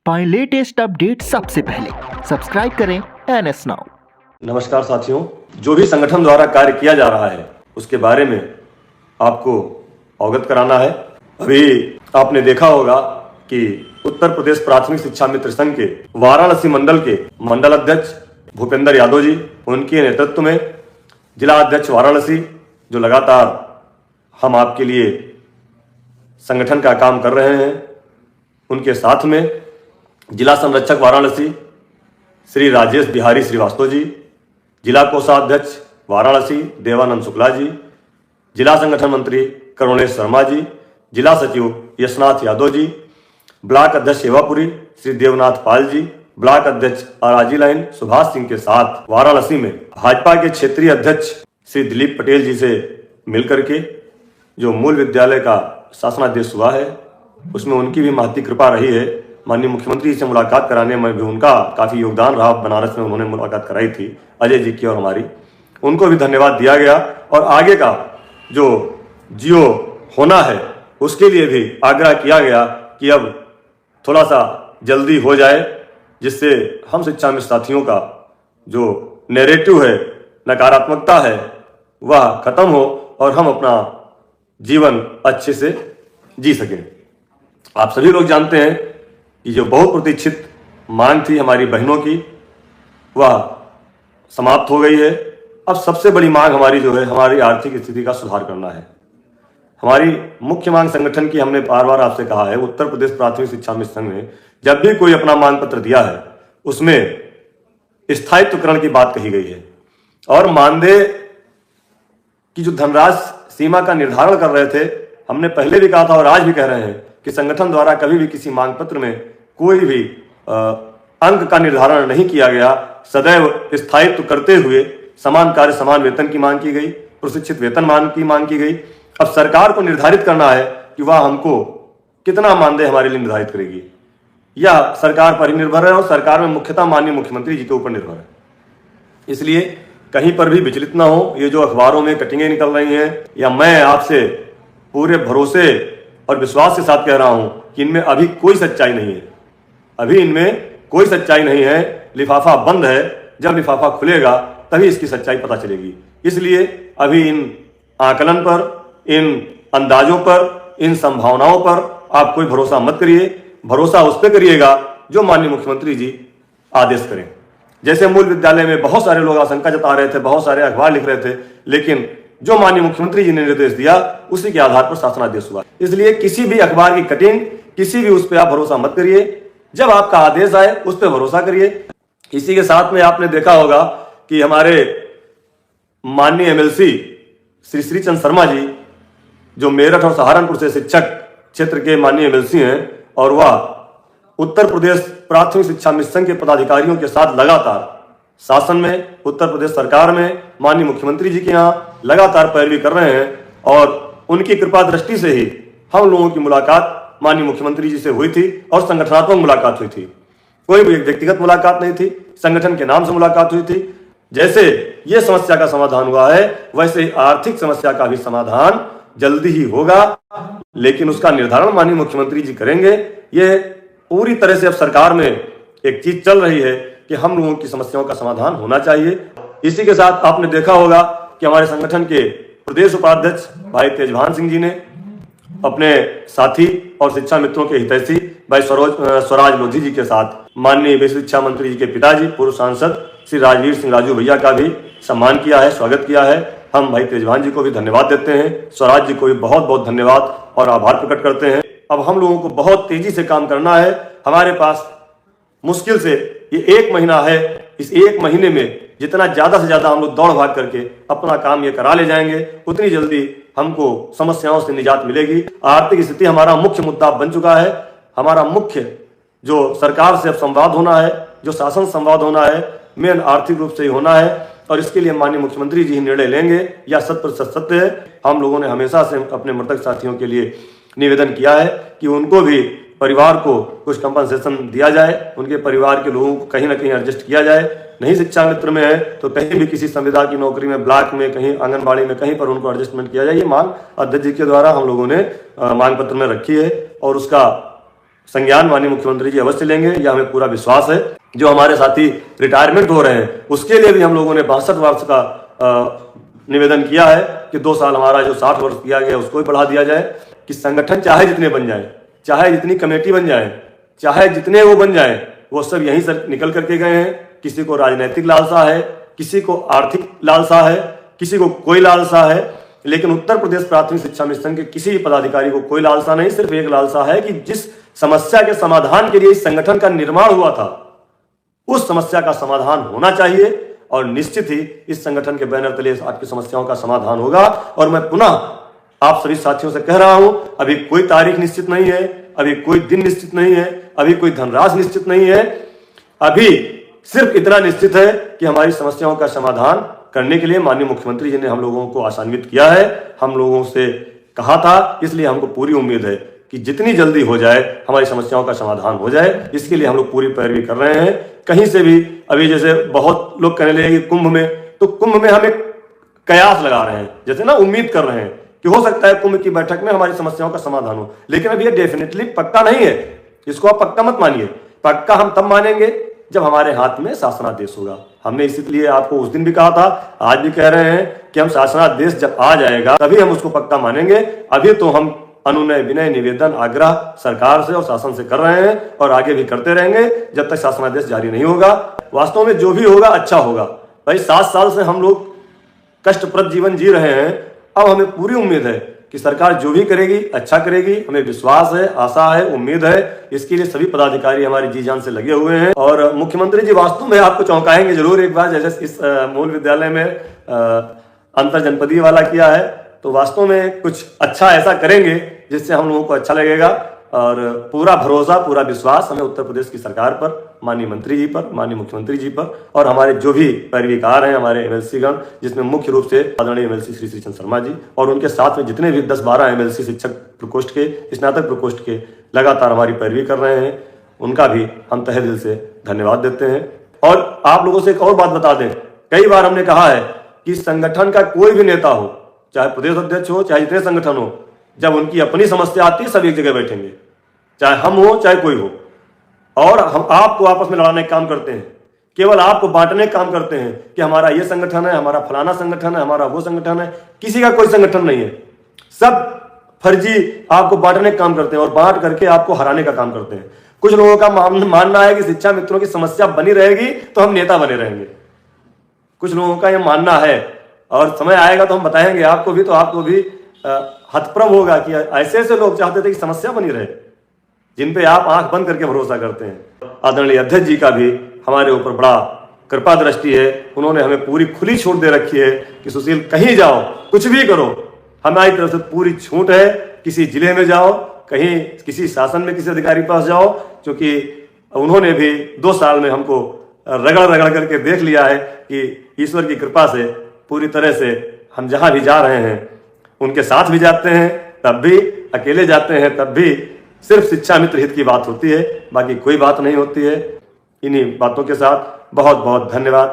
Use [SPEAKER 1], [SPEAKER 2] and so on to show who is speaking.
[SPEAKER 1] पाएं latest update सबसे पहले। सब्सक्राइब करें NS नाउ।
[SPEAKER 2] नमस्कार साथियों, जो भी संगठन द्वारा कार्य किया जा रहा है उसके बारे में आपको अवगत कराना है। अभी आपने देखा होगा कि उत्तर प्रदेश प्राथमिक शिक्षा मित्र संघ के वाराणसी मंडल के मंडल अध्यक्ष भूपेंद्र यादव जी, उनके नेतृत्व में जिला अध्यक्ष वाराणसी, जो लगातार हम आपके लिए संगठन का काम कर रहे हैं, उनके साथ में जिला संरक्षक वाराणसी श्री राजेश बिहारी श्रीवास्तव जी, जिला कोषाध्यक्ष वाराणसी देवानंद शुक्ला जी, जिला संगठन मंत्री करुणेश शर्मा जी, जिला सचिव यशनाथ यादव जी, ब्लॉक अध्यक्ष सेवापुरी श्री देवनाथ पाल जी, ब्लॉक अध्यक्ष आराजी लाइन सुभाष सिंह के साथ वाराणसी में भाजपा के क्षेत्रीय अध्यक्ष श्री दिलीप पटेल जी से मिलकर के जो मूल विद्यालय का शासनादेश हुआ है उसमें उनकी भी महती कृपा रही है। माननीय मुख्यमंत्री से मुलाकात कराने में भी उनका काफी योगदान रहा। बनारस में उन्होंने मुलाकात कराई थी अजय जी की और हमारी, उनको भी धन्यवाद दिया गया। और आगे का जो जियो होना है उसके लिए भी आग्रह किया गया कि अब थोड़ा सा जल्दी हो जाए, जिससे हम शिक्षा मित्र साथियों का जो नैरेटिव है, नकारात्मकता है, वह खत्म हो और हम अपना जीवन अच्छे से जी सकें। आप सभी लोग जानते हैं कि जो बहुत प्रतीक्षित मांग थी हमारी बहनों की, वह समाप्त हो गई है। अब सबसे बड़ी मांग हमारी जो है, हमारी आर्थिक स्थिति का सुधार करना है। हमारी मुख्य मांग संगठन की, हमने बार बार आपसे कहा है, उत्तर प्रदेश प्राथमिक शिक्षा मित्र संघ ने जब भी कोई अपना मांग पत्र दिया है उसमें स्थायित्वकरण की बात कही गई है। और मानदेय की जो धनराशि सीमा का निर्धारण कर रहे थे, हमने पहले भी कहा था और आज भी कह रहे हैं कि संगठन द्वारा कभी भी किसी मांग पत्र में कोई भी अंक का निर्धारण नहीं किया गया। सदैव स्थायित्व करते हुए समान कार्य समान वेतन की मांग की गई, प्रशिक्षित वेतन मान की मांग की गई। अब सरकार को निर्धारित करना है कि वह हमको कितना मानदेय हमारे लिए निर्धारित करेगी, यह सरकार पर ही निर्भर है और सरकार में मुख्यतः माननीय मुख्यमंत्री जी के ऊपर निर्भर है। इसलिए कहीं पर भी विचलित ना हो। ये जो अखबारों में कटिंगें निकल रही हैं, या मैं आपसे पूरे भरोसे और विश्वास के साथ कह रहा हूं कि इनमें अभी कोई सच्चाई नहीं है। अभी इनमें कोई सच्चाई नहीं है। लिफाफा बंद है, जब लिफाफा खुलेगा तभी इसकी सच्चाई पता चलेगी। इसलिए अभी इन आकलन पर, इन अंदाजों पर, इन संभावनाओं पर आप कोई भरोसा मत करिए। भरोसा उस पर करिएगा जो माननीय मुख्यमंत्री जी आदेश करें। जैसे मूल विद्यालय में बहुत सारे लोग आशंका जता रहे थे, बहुत सारे अखबार लिख रहे थे, लेकिन जो माननीय मुख्यमंत्री जी ने निर्देश दिया उसी के आधार पर शासनादेश हुआ। इसलिए किसी भी अखबार की कटिंग, किसी भी उस पर आप भरोसा मत करिए। जब आपका आदेश आए उस पर भरोसा करिए। इसी के साथ में आपने देखा होगा कि हमारे माननीय MLC श्री श्रीचंद शर्मा जी, जो मेरठ और सहारनपुर से शिक्षक क्षेत्र के माननीय MLC हैं, और वह उत्तर प्रदेश प्राथमिक शिक्षा मित्र संघ के पदाधिकारियों के साथ लगातार शासन में, उत्तर प्रदेश सरकार में, माननीय मुख्यमंत्री जी के यहाँ लगातार पैरवी कर रहे हैं। और उनकी कृपा दृष्टि से ही हम लोगों की मुलाकात माननीय मुख्यमंत्री जी से हुई थी और संगठनात्मक मुलाकात हुई थी। कोई भी व्यक्तिगत मुलाकात नहीं थी, संगठन के नाम से मुलाकात हुई थी। जैसे ये समस्या का समाधान हुआ है, वैसे ही आर्थिक समस्या का भी समाधान जल्दी ही होगा, लेकिन उसका निर्धारण माननीय मुख्यमंत्री जी करेंगे। ये पूरी तरह से अब सरकार में एक चीज चल रही है कि हम लोगों की समस्याओं का समाधान होना चाहिए। इसी के साथ आपने देखा होगा कि हमारे संगठन के प्रदेश उपाध्यक्ष भाई तेजभान सिंह जी ने अपने साथी और शिक्षा मित्रों के हितैषी भाई स्वराज लोधी जी के साथ माननीय विश्व शिक्षा मंत्री जी के पिताजी पूर्व सांसद श्री राजवीर सिंह राजू भैया का भी सम्मान किया है, स्वागत किया है। हम भाई तेजभान जी को भी धन्यवाद देते हैं, स्वराज जी को भी बहुत बहुत धन्यवाद और आभार प्रकट करते हैं। अब हम लोगों को बहुत तेजी से काम करना है। हमारे पास मुश्किल से ये 1 महीना है। इस 1 महीने में जितना ज्यादा से ज्यादा हम लोग दौड़ भाग करके अपना काम ये करा ले जाएंगे, उतनी जल्दी हमको समस्याओं से निजात मिलेगी। आर्थिक स्थिति हमारा मुख्य मुद्दा बन चुका है। हमारा मुख्य जो सरकार से अब संवाद होना है, जो शासन संवाद होना है, मेन आर्थिक रूप से ही होना है। और इसके लिए माननीय मुख्यमंत्री जी निर्णय लेंगे, या 100% सत्य है। हम लोगों ने हमेशा से अपने मृतक साथियों के लिए निवेदन किया है कि उनको भी, परिवार को कुछ कंपनसेशन दिया जाए, उनके परिवार के लोगों को कहीं ना कहीं एडजस्ट किया जाए। नहीं शिक्षा मित्र में है तो कहीं भी किसी संविदा की नौकरी में, ब्लॉक में, कहीं आंगनबाड़ी में, कहीं पर उनको एडजस्टमेंट किया जाए। ये मांग अध्यक्ष जी के द्वारा हम लोगों ने मांग पत्र में रखी है और उसका संज्ञान माननीय मुख्यमंत्री जी अवश्य लेंगे, यह हमें पूरा विश्वास है। जो हमारे साथी रिटायरमेंट हो रहे हैं उसके लिए भी हम लोगों ने 62 वर्ष का निवेदन किया है कि 2 साल हमारा जो 60 वर्ष किया गया उसको भी बढ़ा दिया जाए, कि संगठन चाहे जितने बन जाए, चाहे जितनी कमेटी बन जाए, चाहे जितने वो बन जाए, वो सब यहीं से निकल करके गए हैं। किसी को राजनीतिक लालसा है, किसी को आर्थिक लालसा है, किसी को कोई लालसा है, लेकिन उत्तर प्रदेश प्राथमिक शिक्षा मिशन के किसी भी पदाधिकारी को कोई लालसा नहीं। सिर्फ एक लालसा है कि जिस समस्या के समाधान के लिए इस संगठन का निर्माण हुआ था उस समस्या का समाधान होना चाहिए, और निश्चित ही इस संगठन के बैनर तले आपकी समस्याओं का समाधान होगा। और मैं पुनः आप सभी साथियों से कह रहा हूं, अभी कोई तारीख निश्चित नहीं है, अभी कोई दिन निश्चित नहीं है, अभी कोई धनराशि निश्चित नहीं है। अभी सिर्फ इतना निश्चित है कि हमारी समस्याओं का समाधान करने के लिए माननीय मुख्यमंत्री जी ने हम लोगों को आशान्वित किया है, हम लोगों से कहा था, इसलिए हमको पूरी उम्मीद है कि जितनी जल्दी हो जाए हमारी समस्याओं का समाधान हो जाए। इसके लिए हम लोग पूरी पैरवी कर रहे हैं। कहीं से भी अभी जैसे बहुत लोग कहने लगे कि कुंभ में, तो कुंभ में हम एक कयास लगा रहे हैं, जैसे ना उम्मीद कर रहे हैं कि हो सकता है कुंभ की बैठक में हमारी समस्याओं का समाधान हो, लेकिन अभी ये डेफिनेटली पक्का नहीं है। इसको आप पक्का मत मानिए, पक्का हम तब मानेंगे जब हमारे हाथ में शासनादेश होगा। हमने इसलिए आपको उस दिन भी कहा था, आज भी कह रहे हैं कि हम शासनादेश जब आ जाएगा तभी हम उसको पक्का मानेंगे। अभी तो हम अनुनय विनय निवेदन आग्रह सरकार से और शासन से कर रहे हैं और आगे भी करते रहेंगे जब तक शासनादेश जारी नहीं होगा। वास्तव में जो भी होगा अच्छा होगा। भाई 7 साल से हम लोग कष्टप्रद जीवन जी रहे हैं, अब हमें पूरी उम्मीद है कि सरकार जो भी करेगी अच्छा करेगी। हमें विश्वास है, आशा है, उम्मीद है। इसके लिए सभी पदाधिकारी हमारी जी जान से लगे हुए हैं और मुख्यमंत्री जी वास्तव में आपको चौंकाएंगे जरूर एक बार। जैसे इस मूल विद्यालय में अंतर जनपदीय वाला किया है, तो वास्तव में कुछ अच्छा ऐसा करेंगे जिससे हम लोगों को अच्छा लगेगा। और पूरा भरोसा, पूरा विश्वास हमें उत्तर प्रदेश की सरकार पर, माननीय मंत्री जी पर, माननीय मुख्यमंत्री जी पर और हमारे जो भी पैरवीकार हैं, हमारे एमएलसी गण, जिसमें मुख्य रूप से आदरणीय एमएलसी श्री श्रीचंद शर्मा जी और उनके साथ में जितने भी 10-12 एमएलसी शिक्षक प्रकोष्ठ के, स्नातक प्रकोष्ठ के लगातार हमारी पैरवी कर रहे हैं, उनका भी हम तहे दिल से धन्यवाद देते हैं। और आप लोगों से एक और बात बता दें, कई बार हमने कहा है कि संगठन का कोई भी नेता हो, चाहे प्रदेश अध्यक्ष हो, चाहे जितने संगठन हो, जब उनकी अपनी समस्या आती है सब एक जगह बैठेंगे, चाहे हम हो चाहे कोई हो, और हम आपको आपस में लड़ाने का काम करते हैं, केवल आपको बांटने का काम करते हैं कि हमारा ये संगठन है, हमारा फलाना संगठन है, हमारा वो संगठन है। किसी का कोई संगठन नहीं है, सब फर्जी आपको बांटने का काम करते हैं और बांट करके आपको हराने का काम करते हैं। कुछ लोगों का मानना है कि शिक्षा मित्रों की समस्या बनी रहेगी तो हम नेता बने रहेंगे। कुछ लोगों का यह मानना है और समय आएगा तो हम बताएंगे आपको भी, तो आपको भी हतप्रभ होगा कि ऐसे ऐसे लोग चाहते थे कि समस्या बनी रहे, जिन पे आप आंख बंद करके भरोसा करते हैं। आदरणीय अध्यक्ष जी का भी हमारे ऊपर बड़ा कृपा दृष्टि है, उन्होंने हमें पूरी खुली छूट दे रखी है कि सुशील कहीं जाओ, कुछ भी करो, हमारी तरफ से पूरी छूट है। किसी जिले में जाओ, कहीं किसी शासन में किसी अधिकारी पास जाओ, क्योंकि उन्होंने भी 2 साल में हमको रगड़ रगड़ करके देख लिया है कि ईश्वर की कृपा से पूरी तरह से हम जहां भी जा रहे हैं उनके साथ भी जाते हैं, तब भी अकेले जाते हैं, तब भी सिर्फ शिक्षा मित्र हित की बात होती है, बाकी कोई बात नहीं होती है। इन्हीं बातों के साथ बहुत बहुत धन्यवाद।